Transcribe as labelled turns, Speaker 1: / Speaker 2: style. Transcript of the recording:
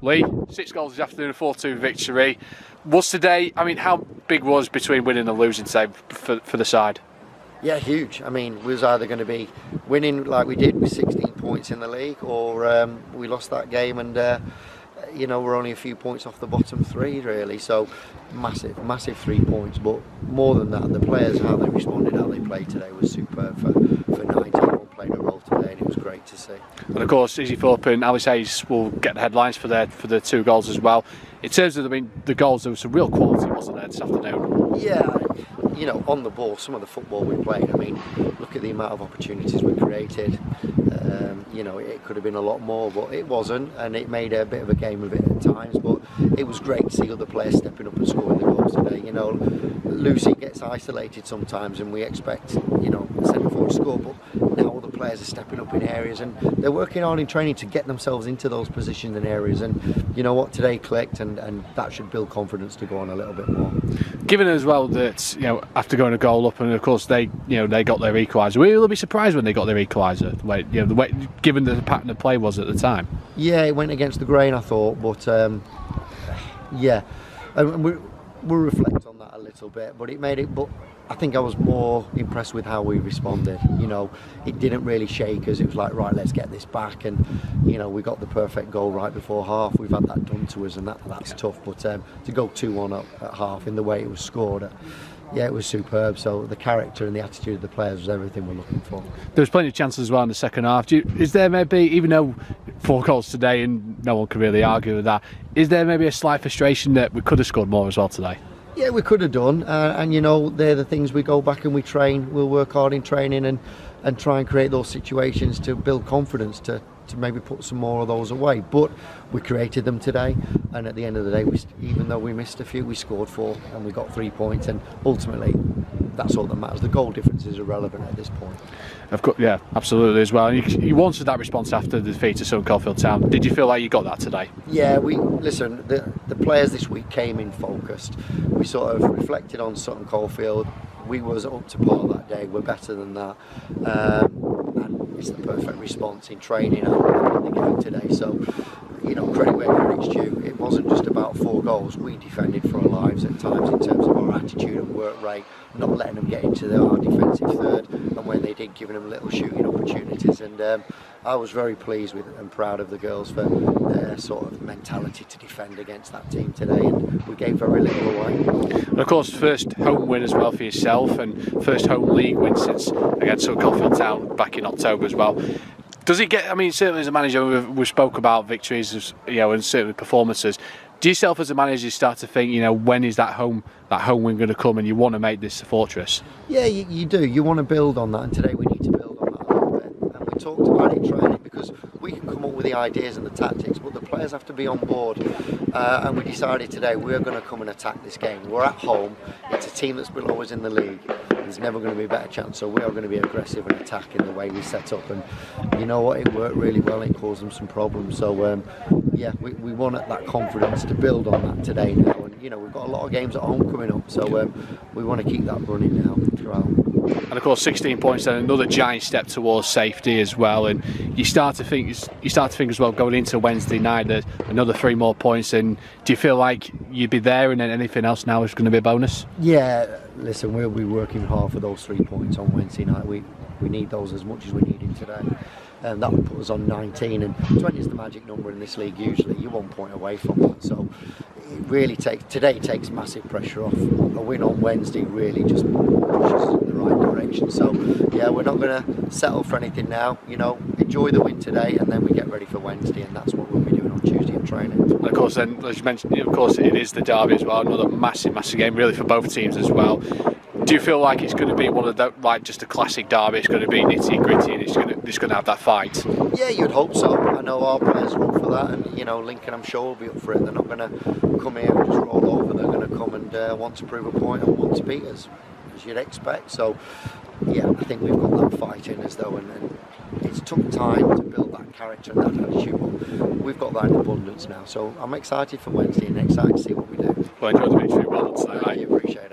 Speaker 1: Lee, 6 goals this afternoon, a 4-2 victory. Was today, I mean, how big was between winning and losing today for the side?
Speaker 2: Yeah, huge. I mean, we was either going to be winning like we did with 16 points in the league, or we lost that game and you know, we're only a few points off the bottom 3 really. So massive 3 points. But more than that, the players, how they responded, how they played today was superb for 19. All played a role today, and it was great to see.
Speaker 1: And of course, Izzy Thorpe and Alice Hayes will get the headlines for the 2 goals as well. In terms of the goals, there was some real quality, wasn't there, this afternoon?
Speaker 2: Yeah, you know, on the ball, some of the football we played, I mean, look at the amount of opportunities we created. You know, it could have been a lot more, but it wasn't, and it made a bit of a game of it at times. But it was great to see other players stepping up and scoring the goals today. You know, Lucy gets isolated sometimes, and we expect, you know, centre forward to score, but now other players are stepping up in areas, and they're working hard in training to get themselves into those positions and areas. And you know what, today clicked, and that should build confidence to go on a little bit more.
Speaker 1: Given as well that, you know, after going a goal up, and of course they got their equaliser, were you a little bit surprised when they got their equaliser? The way, given the pattern of play was at the time. Yeah,
Speaker 2: it went against the grain, I thought, but yeah, and we'll reflect on that a little bit. But it made it. But I think I was more impressed with how we responded. You know, it didn't really shake us. It was like, right, let's get this back, and you know, we got the perfect goal right before half. We've had that done to us, and that's tough. But to go 2-1 up at half in the way it was scored, yeah, it was superb. So the character and the attitude of the players was everything we're looking for.
Speaker 1: There was plenty of chances as well in the second half. Is there maybe, even though 4 goals today and no one can really argue with that, is there maybe a slight frustration that we could have scored more as well today?
Speaker 2: Yeah, we could have done, and you know, they're the things we go back and we train. We'll work hard in training and try and create those situations to build confidence to maybe put some more of those away. But we created them today, and at the end of the day, even though we missed a few, we scored 4 and we got 3 points, and ultimately that's all that matters. The goal difference is irrelevant at this point.
Speaker 1: Of course, yeah, absolutely as well. And you wanted that response after the defeat to Southern Caulfield Town. Did you feel like you got that today?
Speaker 2: Yeah, listen. The players this week came in focused. We sort of reflected on Sutton Coldfield. We was up to par that day. We're better than that, and it's the perfect response in training and in the game today. So, you know, credit where credit's due. It wasn't just about 4 goals. We defended for our lives at times in terms of our attitude and work rate, not letting them get into our defensive third, and when they did, giving them little shooting opportunities. And I was very pleased with and proud of the girls for their sort of mentality to defend against that team today, and we gave very little away.
Speaker 1: And of course, first home win as well for yourself, and first home league win since against Southern Caulfield Town back in October as well. Does it get? I mean, certainly as a manager, we spoke about victories, you know, and certainly performances. Do yourself as a manager start to think, you know, when is that home win going to come, and you want to make this a fortress? Yeah,
Speaker 2: you do. You want to build on that, and today we need to build on that a little bit. And we talked about it in training, because we can come up with the ideas and the tactics, but the players have to be on board. And we decided today we're going to come and attack this game. We're at home. It's a team that's below us in the league. There's never going to be a better chance, so we are going to be aggressive and attack in the way we set up, and you know what, it worked really well. It caused them some problems, so yeah, we want that confidence to build on that today now, and you know, we've got a lot of games at home coming up, so we want to keep that running now throughout.
Speaker 1: And of course, 16 points, then another giant step towards safety as well. And you start to think as well, going into Wednesday night, there's another 3 more points. And do you feel like you'd be there, and then anything else now is going to be a bonus?
Speaker 2: Yeah, listen, we'll be working hard for those 3 points on Wednesday night. We need those as much as we needed today. And that would put us on 19, and 20 is the magic number in this league usually. You're 1 point away from that, so it really takes massive pressure off. A win on Wednesday really just pushes us in the right direction. So yeah, we're not going to settle for anything now. You know, enjoy the win today, and then we get ready for Wednesday, and that's what we'll be doing on Tuesday in training.
Speaker 1: And of course, then as you mentioned, of course it is the derby as well. Another massive game really for both teams as well. Do you feel like it's going to be one of the, like, just a classic derby? It's going to be nitty gritty, and it's going to have that fight.
Speaker 2: Yeah, you'd hope so. I know our players are up for that, and you know, Lincoln, I'm sure, will be up for it. They're not going to come here and just roll over. They're going to come and want to prove a point and want to beat us, as you'd expect. So yeah, I think we've got that fight in us though, and it's took time to build that character and that attitude. We've got that in abundance now, so I'm excited for Wednesday and excited to see what we do.
Speaker 1: Well, enjoy the victory. Well done tonight.
Speaker 2: Thank you, appreciate it.